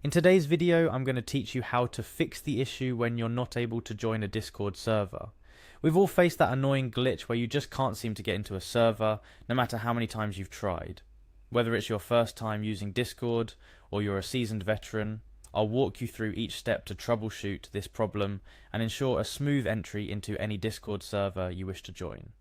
In today's video, I'm going to teach you how to fix the issue when you're not able to join a Discord server. We've all faced that annoying glitch where you just can't seem to get into a server, no matter how many times you've tried. Whether it's your first time using Discord, or you're a seasoned veteran, I'll walk you through each step to troubleshoot this problem and ensure a smooth entry into any Discord server you wish to join.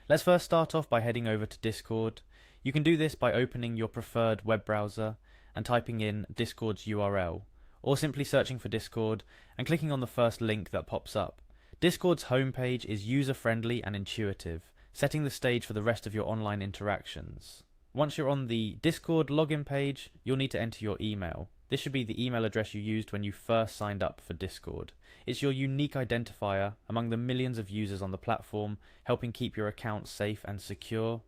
Let's first start off by heading over to Discord. You can do this by opening your preferred web browser and typing in Discord's URL, or simply searching for Discord and clicking on the first link that pops up. Discord's homepage is user-friendly and intuitive, setting the stage for the rest of your online interactions. Once you're on the Discord login page, you'll need to enter your email. This should be the email address you used when you first signed up for Discord. It's your unique identifier among the millions of users on the platform, helping keep your account safe and secure.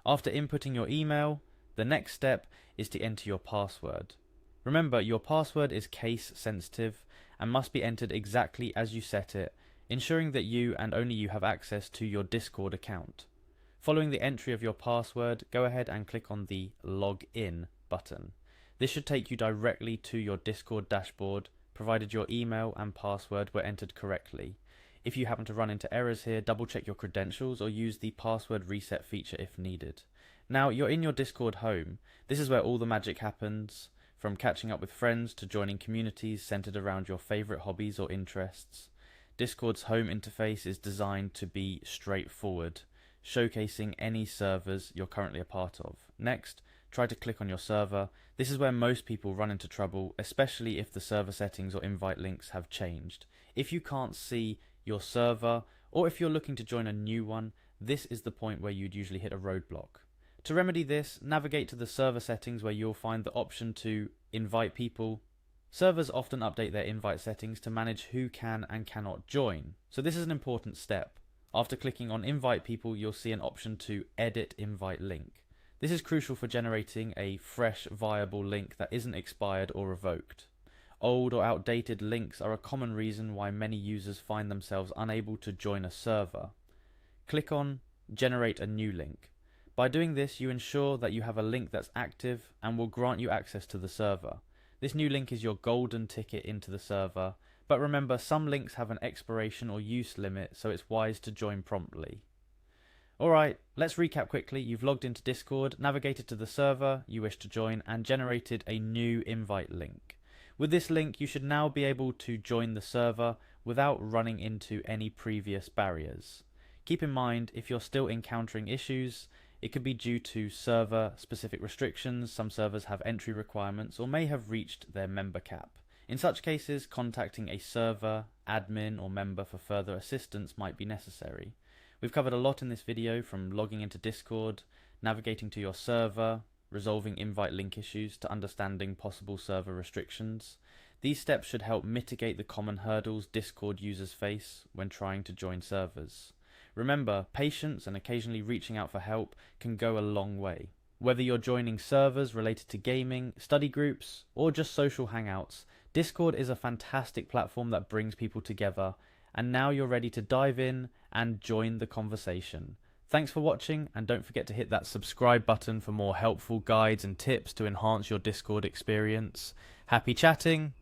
After inputting your email, the next step is to enter your password. Remember, your password is case sensitive and must be entered exactly as you set it, ensuring that you and only you have access to your Discord account. Following the entry of your password, go ahead and click on the Log In button. This should take you directly to your Discord dashboard, provided your email and password were entered correctly. If you happen to run into errors here, double check your credentials or use the password reset feature if needed. Now you're in your Discord home. This is where all the magic happens, from catching up with friends to joining communities centered around your favorite hobbies or interests. Discord's home interface is designed to be straightforward, showcasing any servers you're currently a part of. Next, try to click on your server. This is where most people run into trouble, especially if the server settings or invite links have changed. If you can't see your server, or if you're looking to join a new one, this is the point where you'd usually hit a roadblock. To remedy this, navigate to the server settings where you'll find the option to invite people. Servers often update their invite settings to manage who can and cannot join, so this is an important step. After clicking on invite people, you'll see an option to edit invite link. This is crucial for generating a fresh, viable link that isn't expired or revoked. Old or outdated links are a common reason why many users find themselves unable to join a server. Click on Generate a new link. By doing this, you ensure that you have a link that's active and will grant you access to the server. This new link is your golden ticket into the server, but remember, some links have an expiration or use limit, so it's wise to join promptly. Alright, let's recap quickly. You've logged into Discord, navigated to the server you wish to join, and generated a new invite link. With this link, you should now be able to join the server without running into any previous barriers. Keep in mind, if you're still encountering issues, it could be due to server-specific restrictions. Some servers have entry requirements or may have reached their member cap. In such cases, contacting a server, admin, or member for further assistance might be necessary. We've covered a lot in this video, from logging into Discord, navigating to your server, resolving invite link issues, to understanding possible server restrictions. These steps should help mitigate the common hurdles Discord users face when trying to join servers. Remember, patience and occasionally reaching out for help can go a long way. Whether you're joining servers related to gaming, study groups, or just social hangouts, Discord is a fantastic platform that brings people together, and now you're ready to dive in and join the conversation. Thanks for watching, and don't forget to hit that subscribe button for more helpful guides and tips to enhance your Discord experience. Happy chatting!